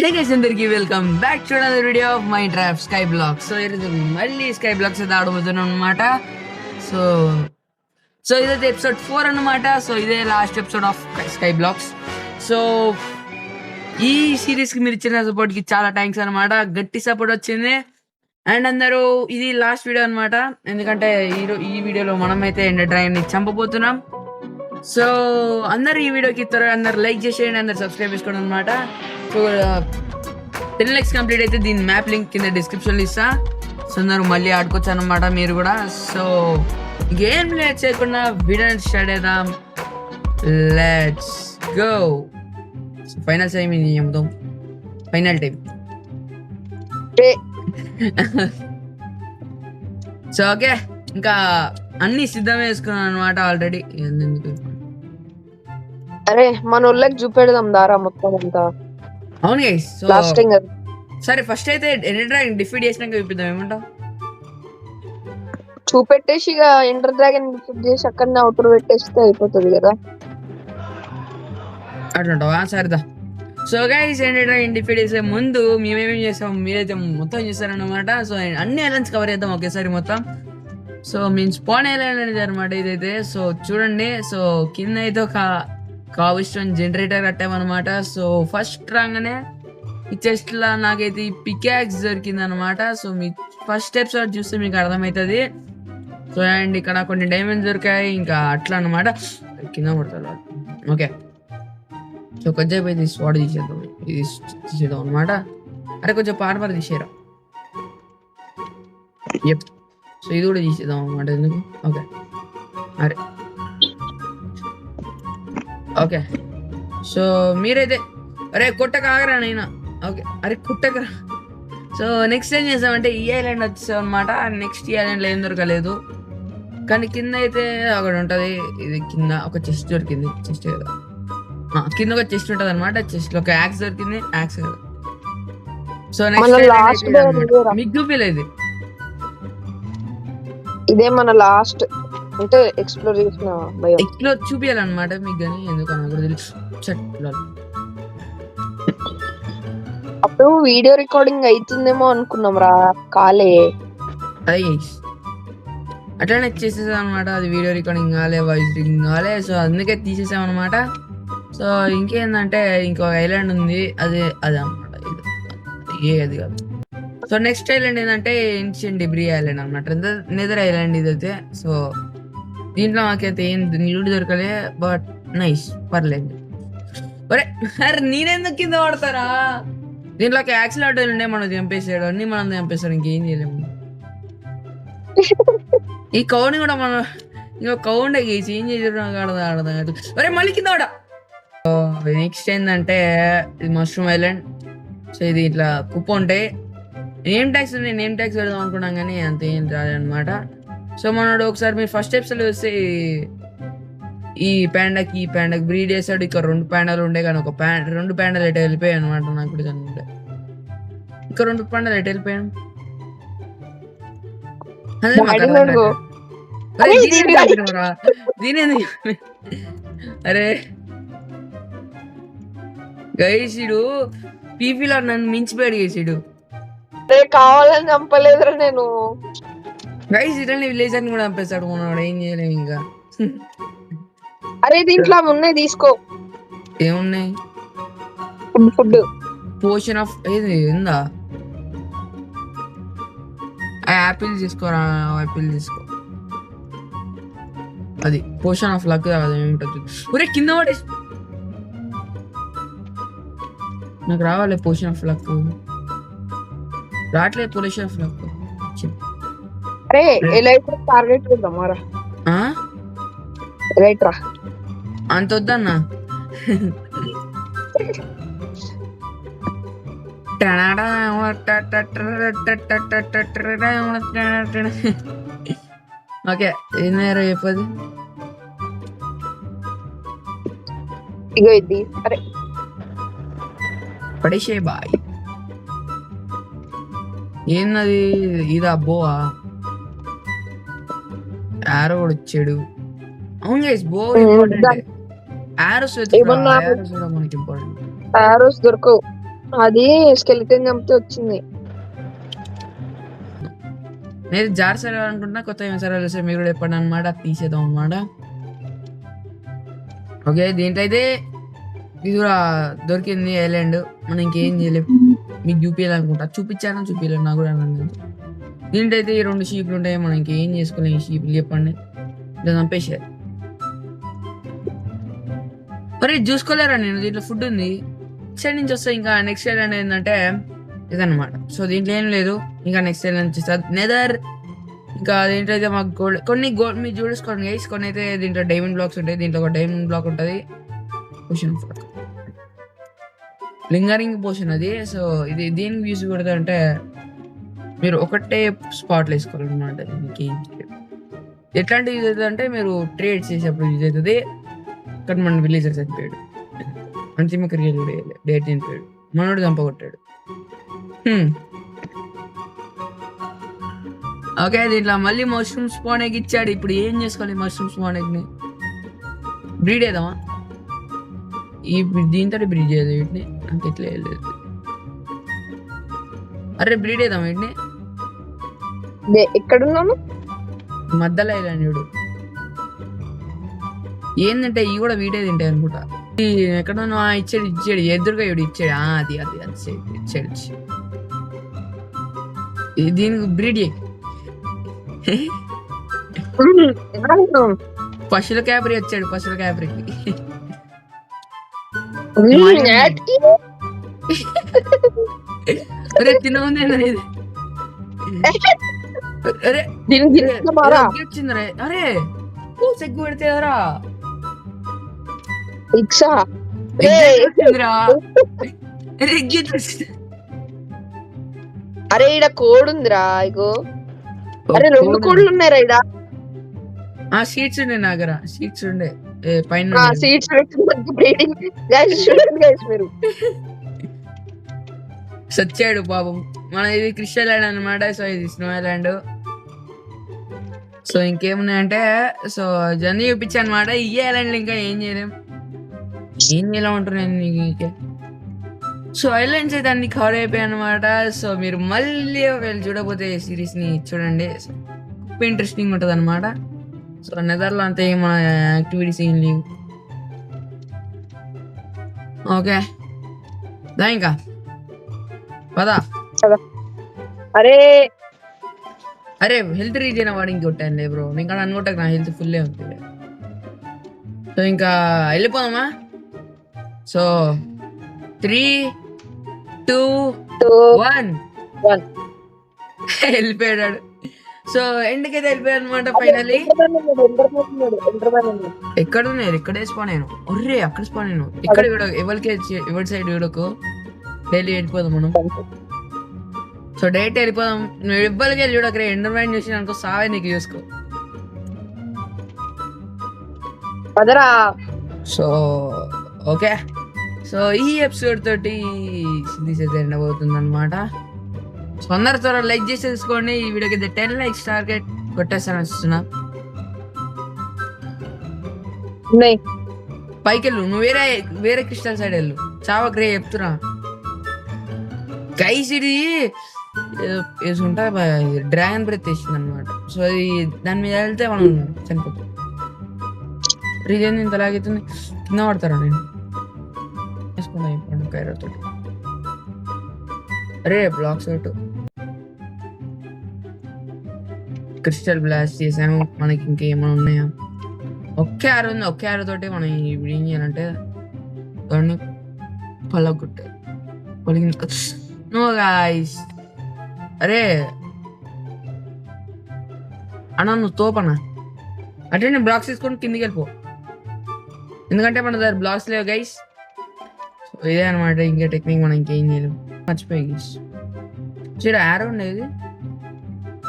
Hey guys, అందరికి welcome back to another video of my draft sky block. So ఈరోజు మళ్ళీ sky blocks అయితే ఆడబోతున్నాం అనమాట. సో సో ఇదైతే ఎపిసోడ్ 4 అనమాట. సో ఇదే last episode of sky blocks. So ఈ సిరీస్కి మీరు ఇచ్చిన సపోర్ట్కి చాలా థ్యాంక్స్ అనమాట. గట్టి సపోర్ట్ వచ్చింది. అండ్ అందరూ ఇది లాస్ట్ వీడియో అనమాట, ఎందుకంటే ఈ వీడియోలో మనమైతే ఎండర్ డ్రాగన్ని చంపబోతున్నాం. సో అందరు ఈ వీడియోకి త్వరగా అందరు లైక్ చేసేయండి, అందరు సబ్స్క్రైబ్ చేసుకోండి అనమాట. సో 10 lakhs కంప్లీట్ అయితే దీని మ్యాప్ లింక్ కింద డిస్క్రిప్షన్లో ఇస్తా. సో అందరూ మళ్ళీ ఆడుకోవచ్చు అనమాట మీరు కూడా. సో గేమ్ లేట్ చేయకుండా వీడియోని స్టార్ట్ చేద్దాం. Let's go. ఫైనల్ టైం ఇది చెప్తాం, ఫైనల్ టైం. సో ఓకే, ఇంకా అన్ని సిద్ధం వేసుకున్నాను అనమాట ఆల్రెడీ. అరే మన ఊళ్ళకి చూపెడదాం దారా మొత్తం అంతా. అవును గైస్. సో లాస్టింగ్ సరే ఫస్ట్ అయితే ఎండర్ డ్రాగన్ డిఫీట్ చేసినాక చూపిద్దాం. ఏమంటావు? చూపెట్టేసి ఇక ఎండర్ డ్రాగన్ డిఫీట్ చేసి అక్కడనే అవుటర్ పెట్టేస్తే అయిపోతుంది కదా. అట్లుంటావా? సరేదా. So guys, ender dragon defeat చేసే ముందు మేమేమేం చేస్తాం మీరైతే మొత్తం చేస్తారనమాట. సో అన్ని ఐలాండ్స్ కవర్ చేద్దాం ఒకేసారి మొత్తం. సో మీన్ స్పాన్ ఐలాండ్ అనేది అనమాట ఇదైతే. సో చూడండి, సో కింద అయితే ఒక కావిస్టోన్ జనరేటర్ కట్టామన్నమాట. సో ఫస్ట్ రాగానే ఈ చెస్ట్ లా నాకైతే ఈ పికాక్స్ దొరికింది అనమాట. సో మీ ఫస్ట్ ఎపిసోడ్ చూస్తే మీకు అర్థమవుతుంది. సో అండ్ ఇక్కడ కొన్ని డైమండ్స్ దొరికాయి, ఇంకా అట్లా అనమాట. కింద పడతారు. ఓకే, సో కొంచెం అయితే స్వాడ్ తీసేద్దాం, ఇది తీసేద్దాం అనమాట. అరే కొంచెం పార్పర్ తీసేరా. సో ఇది కూడా తీసేద్దాం అనమాట. ఎందుకు? ఓకే, అరే ఓకే. సో మీరైతే అరే కొట్టక ఆగరా నైనా. ఓకే, అరే కుట్టకరా. సో నెక్స్ట్ ఏం చేసామంటే ఈ ఐలాండ్ వచ్చేసాం అనమాట. నెక్స్ట్ ఈ ఐలాండ్లో ఏం దొరకలేదు, కానీ కింద అయితే అక్కడ ఉంటుంది. ఇది కింద ఒక చెస్ట్ దొరికింది. చెస్ట్ కదా, కింద ఒక చెస్ట్ ఉంటుంది అనమాట. చెస్ట్ లో ఒక యాక్స్ దొరికింది. యాక్స్ కదా. సో నెక్స్ట్ మీకు చూపిలేదు, ఇదే మన లాస్ట్ అంటే ఎక్స్ప్లోర్ చేసిన ఎక్స్ప్లోర్ చూపించాలన్నమాట మీకు. కానీ ఎందుకు నాకు తెలుసు. అప్పుడు వీడియో రికార్డింగ్ అవుతుందేమో అనుకున్నాం రా, కాలే. అట్లానే చేసేసాం అనమాట. అది వీడియో రికార్డింగ్ కాలే, వాయిస్ రికార్డింగ్ కాలే. సో అందుకే తీసేసాం అనమాట. సో ఇంకేందంటే ఇంకో ఐలాండ్ ఉంది, అదే అనమాట. అది కాదు. సో నెక్స్ట్ ఐలాండ్ ఏంటంటే ఏన్షియన్ డిబ్రీ ఐలాండ్ అనమాట. నెదర్ ఐలాండ్ ఇదైతే. సో దీంట్లో మాకైతే ఏం నీళ్ళు దొరకలే, బట్ నైస్, పర్లేదు. అరే నేనెందుకు కింద పడతారా? దీంట్లో యాక్సిడెంట్ ఉండే మనం చంపేసాడు, అన్ని మనం చంపేస్తాడు, ఇంకేం చేయలేము. ఈ కౌని కూడా మనం ఇంకో కౌండే గీసి ఏం చేసాడు ఆడదా. అరే మళ్ళీ కింద పడ. నెక్స్ట్ ఏంటంటే ఇది మష్రూమ్ ఐలాండ్. సో ఇది ఇట్లా కుప్ప ఉంటాయి. నేమ్ ట్యాక్స్ ఉన్నాయి, నేమ్ ట్యాక్స్ పెడదాం అనుకున్నాం కానీ అంత ఏం రాదనమాట. సో మనోడు ఒకసారి మీరు ఫస్ట్ ఎపిసోడ్ వస్తే ఈ ప్యాండాకి బ్రీడ్ చేసాడు. ఇక్కడ 2 ప్యాండాలు ఉండే, కానీ 2 ప్యాండాలు ఎటు వెళ్ళిపోయాయి అనమాట. నాకు కూడా చదువుండే ఇంకా 2 ప్యాండాలు ఎటు వెళ్ళిపోయాను. అరే గైసిడు పీపీలో నన్ను మించిపోయాడు గేసిడు. కావాలని చంపలేదురా నేను. గైస్ ఇటనే విలేజర్ ని కూడా చంపేస్తాడు మనోడు, ఏం చేయలేము ఇంకా. అరే దీంట్లో ఉన్నాయి, తీసుకో. ఏమున్నాయి? ఫుడ్ పోషన్ ఆఫ్ ఏది ఉందా? యాపిల్ తీసుకోరా, యాపిల్ తీసుకో. అది పోషన్ ఆఫ్ లక్ కదా, ఏమిటో. ఒరే కింద పడేసి నాకు రావాలి పోషన్ ఆఫ్ లక్. రావట్లేదు పోషన్ ఆఫ్ లక్. అరే ఎలైట్రా టార్గెట్ చేద్దామారా. ఎలైట్రా అంత వద్దన్నా. ఓకే, ఏమయ్యారో చెప్పదు. ఇగో ఇది. అరే పడేసే బాయ్. ఏంది ఇదా? బోవా ఆరో కూడా వచ్చాడు. అవును గైస్, బో ఇంపార్టెంట్. ఆరోస్ మనకి ఇంపార్టెంట్. ఆరోస్ దొరకవు. అది స్కెలిటన్ చంపితే వచ్చింది. నేను జార్ సర్వర్ అనుకుంటున్నా, కొత్త ఏమైనా సర్వర్ వస్తే మీరు కూడా చెప్పండి అనమాట, తీసేద్దాం అనమాట. ఓకే, దీంట్లో అయితే ఇది కూడా దొరికింది ఐలాండ్. మనం ఇంకేం చేయలేము, మీకు చూపించాలనుకుంటా. చూపించలేదు నాకు కూడా అర్థం కాదు. దీంట్లో అయితే ఈ 2 షీప్లు ఉంటాయి, మనం ఇంకేం చేసుకోలేము. ఈ షీప్లు చెప్పండి, ఇట్లా చంపేసారు. మరి చూసుకోలేరా నేను, దీంట్లో ఫుడ్ ఉంది. సైడ్ నుంచి వస్తే ఇంకా నెక్స్ట్ ఐలాండ్ ఏంటంటే ఇదన్నమాట. సో దీంట్లో ఏం లేదు, ఇంకా నెక్స్ట్ ఐలాండ్ వచ్చేస్తుంది నెదర్. ఇంకా దీంట్లో అయితే మాకు గోల్డ్ మీరు చూసుకోండి గైస్. కొన్ని అయితే దీంట్లో డైమండ్ బ్లాక్స్ ఉంటాయి. దీంట్లో ఒక డైమండ్ బ్లాక్ ఉంటుంది, పోషన్ లింగరింగ్ పోషన్ అది. సో ఇది దేనికి యూజ్ పెడతా అంటే మీరు ఒకటే స్పాట్లు వేసుకోవాలన్నమాట. దీనికి ఎట్లాంటి యూజ్ అవుతుంది అంటే మీరు ట్రేడ్ చేసేటప్పుడు యూజ్ అవుతుంది. ఇక్కడ మన విలేజర్ చనిపోయాడు, అంతిమ క్రియలు కూడా డేట్ చనిపోయాడు, మనోడు చంపగొట్టాడు. ఓకే, దీంట్లో మళ్ళీ మష్రూమ్ స్పాన్ ఎగ్ ఇచ్చాడు. ఇప్పుడు ఏం చేసుకోవాలి మష్రూమ్ స్పాన్ ఎగ్ ని? బ్రీడ్ వేద్దామా? దీంతో బ్రీడ్ చేయదు వీటిని, నాకు ఎట్లా వెళ్ళలేదు. అరే బ్రీడ్ వేద్దాం వీటిని. ఎక్కడున్నాను? మధ్యలో ఐలాండ్ చూడు. ఏంటంటే ఇవి కూడా వీడే తింటాయి అనుకుంటా. ఎక్కడన్నా ఇచ్చాడు ఎదురుగా ఇవి ఇచ్చాడు. అది అది అది ఇచ్చాడు. దీనికి బ్రీడ్ పశువుల క్యాబరీ వచ్చాడు, పశువుల క్యాబరీకి. అరే తినవుంది, అరే వచ్చిందిరా. అరే సెగ్గు పెడితేరా అరే ఈడ కోడ్ ఉందిరా. ఇగో అరే 2 కోడ్లు ఉన్నాయిరా ఈడ. సీట్స్ ఉండే నా దగ్గర, సీట్స్ ఉండే పైన. సీట్స్ మీరు సచ్చాడు పాపం. మన ఇది క్రిస్టల్ ఐలాండ్ అనమాట. సో ఇది స్నో ఐలాండ్. సో ఇంకేమున్నాయంటే, సో జర్నీ చూపించాను అనమాట. ఈ ఐలాండ్ ఇంకా ఏం చేయలేం అంటున్నాను నీకు. సో ఐలాండ్స్ అయితే అన్ని కవర్ అయిపోయాయి అనమాట. సో మీరు మళ్ళీ ఒకవేళ చూడకపోతే సిరీస్ ని చూడండి, ఇంట్రెస్టింగ్ ఉంటుంది అనమాట. సో నెదర్లో అంతే మన యాక్టివిటీస్ ఏం లేవు. ఓకే దా ఇంకా పదా. అరే హెల్త్ రీజన్ వాడి ఇంకొట్టాను లే బ్రో, ఇంకా అనుకుంటా నా హెల్త్ ఫుల్లే ఉంటుంది. సో ఇంకా వెళ్ళిపోదామా? సో 3, 2, 1 వెళ్ళిపోయాడు. సో ఎండ్కైతే వెళ్ళిపోయాడు అనమాట ఫైనల్లీ. ఎక్కడ ఉన్నాయి? ఇక్కడే స్పాన్ అయ్యాను. ఒర్రే అక్కడ స్పాన్ అయ్యాను. ఇక్కడ ఎవరి సైడ్ వీడకు డైలీ వెళ్ళిపోదాం మనం. సో డైరెక్ట్ వెళ్ళిపోదాం. నువ్వు ఇవ్వలకి వెళ్ళి చూడక ఎండర్ మ్యాన్ చూసి అనుకో సావే నీకు చూసుకో. సో ఓకే, సో ఈ ఎపిసోడ్ తోటి సిరీస్ అయితే ఎండ్ అవుతుంది అనమాట. సో అందరు త్వరగా లైక్ చేసి తెలుసుకోండి. ఈ వీడియోకి అయితే 10 likes టార్గెట్ కొట్టేస్తాను వస్తున్నా. పైకి వెళ్ళు, నువ్వు వేరే క్రిస్టల్ సైడ్ వెళ్ళు. చావా గ్రే చెప్తున్నా గైస్. ఇది వేసుకుంటా డ్రాగన్ బ్రెత్ వేసింది అనమాట. సో అది దాని మీద వెళ్తే మనం చనిపోతాం. రీజన్ ఇంత లాగైతుంది, కింద పడతారా? నేను వేసుకుంటా ఇప్పుడు కైరోతో. అరే బ్లాక్స్ అవుట్, క్రిస్టల్ బ్లాస్ట్ చేసాము. మనకి ఇంకేమైనా ఉన్నాయా? ఒకే ఆరు ఉంది. ఒకే ఆరు తోటి మనం ఇప్పుడు ఏం చేయాలంటే దాన్ని పలగొట్టాలి. No guys. అరే అన్నా నువ్వు తోపనా అంటే నేను బ్లాక్స్ తీసుకొని కిందికి వెళ్ళిపో, ఎందుకంటే మన దగ్గర బ్లాక్స్ లేవు గైస్. ఇదే అనమాట ఇంకా టెక్నిక్. మనం ఇంకేం చేయలేము. మర్చిపోయి గైస్. చూడ ఆరో ఉండేది,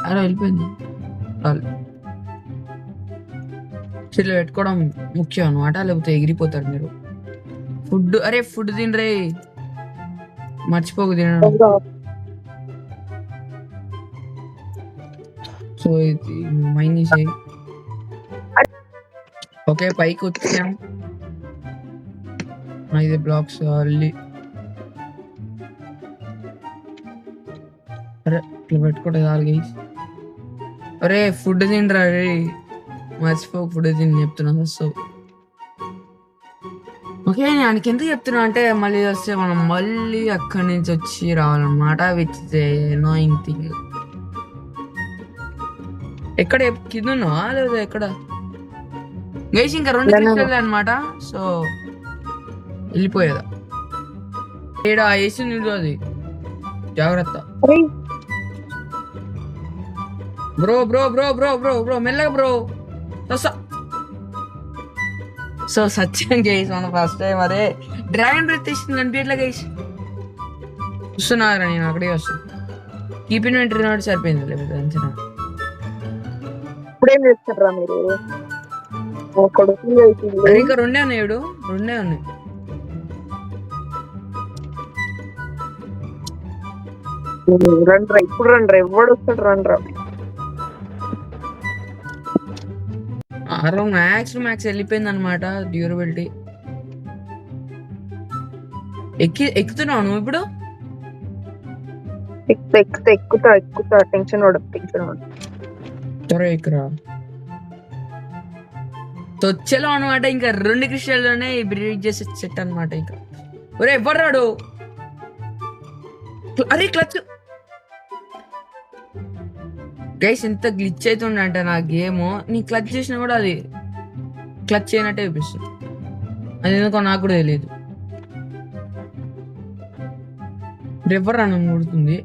ఆరో వెళ్ళిపోయింది. ఇట్లా పెట్టుకోవడం ముఖ్యం అనమాట, లేకపోతే ఎగిరిపోతారు మీరు. ఫుడ్, అరే ఫుడ్ తినరే, మర్చిపోకు తినడం. సో ఇది మైనస్. ఓకే పైకి వచ్చాం. ఇది బ్లాక్స్ అరే ఇట్లా పెట్టుకుంటే చాలు గైస్. అరే ఫుడ్ తినరా రే, మర్చిపో ఫుడ్ తిని చెప్తున్నా. సో ఓకే, నేను ఆయనకి ఎందుకు చెప్తున్నా అంటే మళ్ళీ వస్తే మనం మళ్ళీ అక్కడి నుంచి వచ్చి రావాలన్నమాట, విచ్ నోయింగ్ థింగ్. ఎక్కడ కింద ఉన్నావా లేదా ఎక్కడ గైస్? ఇంకా 2 క్రిస్టల్ అనమాట. సో వెళ్ళిపోయేదా ఏడా వేసి నిండు, అది జాగ్రత్త. Bro bro bro bro bro bro మెల్లగా బ్రో. సో సత్యం గైస్, మన ఫస్ట్ టైం అరే డ్రాగన్ బ్రెత్ ఇస్తుంది కనిపించట్లే గైస్. చూస్తున్నారా, నేను అక్కడే వస్తాను. కీప్ ఇన్వెంటరీ నాటి సరిపోయింది లేకపోతే అంచనా. ఇప్పుడేం చేస్తారా మీరు? ఇంకా 2 ఉన్నాయి, 2 ఉన్నాయి. రండ్రా ఇప్పుడు, రండ్రా ఎవడు వస్తాడు, రండ్రా. మ్యాక్స్ వెళ్ళిపోయింది అనమాట డ్యూరబిలిటీ. ఎక్కుతున్నావు నువ్వు ఇప్పుడు? ఎక్కుతా టెన్షన్ త్వర ఎక్కురా. తొచ్చేలో అనమాట. ఇంకా 2 క్రిస్టల్లోనే బ్రీడ్ చేసే సెట్ అనమాట. ఇంకా ఒరే ఎవరు రాడు? అరే క్లచ్ గైస్, ఎంత గ్లిచ్ అవుతుండే అంటే నా గేమ్. నీ క్లచ్ చేసినా కూడా అది క్లచ్ చేయనట్టే చూపిస్తుంది. అది ఎందుకో నాకు కూడా తెలియదు. ఎవరు రాను కొడుతుంది.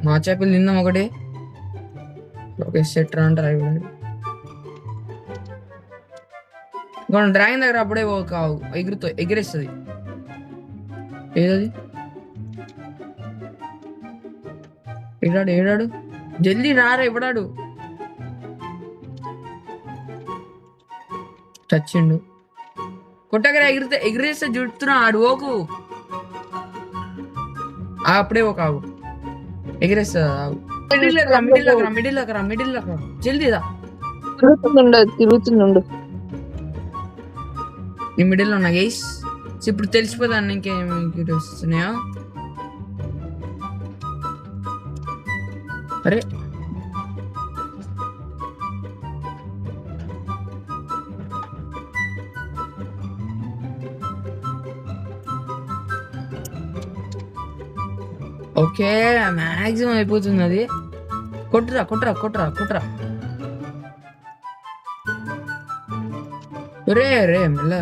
మా చేపలు తిందాం ఒకటి. ఓకే సెట్ రా అంటారు. డ్రాగన్ దగ్గర అప్పుడే కావు ఎగిరేస్తుంది. ఏదది? ఏడాడు జల్దీ రారా, ఇవ్వడాడు. చచ్చిండు. కొట్టగర ఎగిరేస్తే జుడుతున్నా ఆడు ఓకు. అప్పుడే ఒక ఆవు ఎగిరేస్తా. మిడిల్ జల్దీదా. తిరుగుతుండు నీ మిడిల్ ఉన్నా గైస్. ఇప్పుడు తెలిసిపోతాను ఇంకేమి వస్తున్నాయో. అరే ఓకే, మ్యాక్సిమం అయిపోతుంది అది. కొట్టురా. రే మెల్ల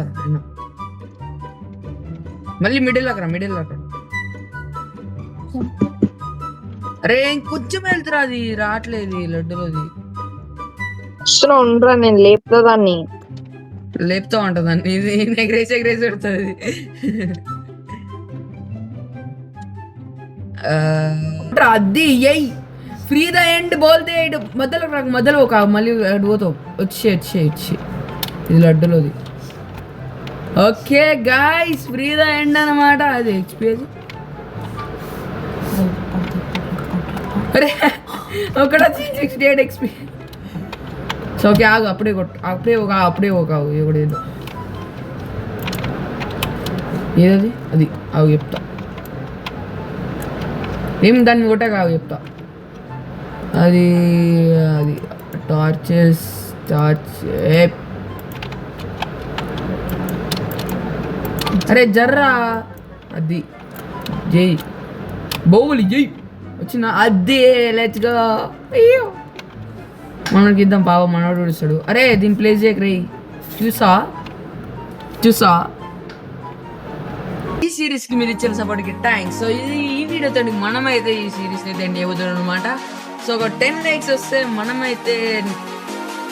మళ్ళీ మిడిల్ అక్కడ. అరే ఇంకొంచెం వెళ్తురా, అది రావట్లేదు లడ్డులోది. ఉండరా, నేను లేపుతా దాన్ని. లేపుతా ఉంటదాన్ని, ఇది ఎగరేసి పెడుతుంది. అది ఎయ్ ఫ్రీ ద ఎండ్ బోల్తే మధ్యలో ఒక మళ్ళీ పోతావు. వచ్చి ఇది లడ్డులోది. Okay guys, free the end అనమాట. అది ఎక్స్పీరియన్స్. అరే ఒకటి 68 XP. సో ఓకే ఆగు, అప్పుడే ఒక ఏదో ఏదది అది ఆగు చెప్తా. ఏం దాన్ని కొట్టాక ఆగు చెప్తా. అది టార్చ్ అరే జర్రా. అది జై బౌలి జై వచ్చిన అదే. Let's go. అయ్యో మనకి ఇద్దాం పాప, మనోడు విడుస్తాడు. అరే దీన్ని ప్లేస్ చేయక రే. చూసా ఈ సిరీస్ కి మీరు ఇచ్చిన సపోర్ట్ కి థ్యాంక్స్. సో ఈ వీడియోతో మనమైతే ఈ సిరీస్ అయితే ఎండ్ చేయబోతున్నాం అనమాట. సో ఒక 10 likes వస్తే మనమైతే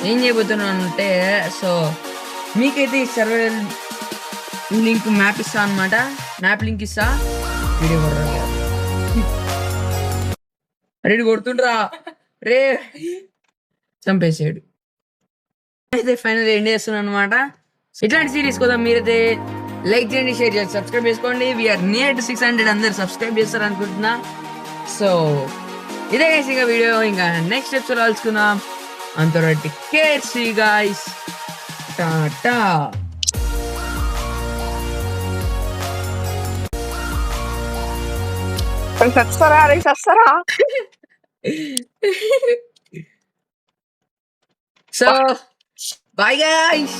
ఏం చేయబోతున్నాం అంటే, సో మీకైతే ఈ సర్వర్ లింక్ మ్యాప్ ఇస్తా అనమాట. మ్యాప్ లింక్ ఇస్తా. వీడియో రెడీ కొడుతుండ్రా రే, చంపేసాడు. అయితే ఫైనల్ ఎండ్ చేస్తున్నాను అనమాట. ఇట్లాంటి సిరీస్ కోసం మీరైతే లైక్ చేయండి, షేర్ చేయండి, సబ్స్క్రైబ్ చేసుకోండి. వీఆర్ నియర్ టు 600 అందరు సబ్స్క్రైబ్ చేస్తారు అనుకుంటున్నా. సో ఇదే గైస్ ఇంకా వీడియో. ఇంకా నెక్స్ట్ ఎపిసోడ్ కలుసుకుందాం. అంతవరకు కేర్. See guys, Tata. అరే సస్తారా సో బాయ్ గైస్.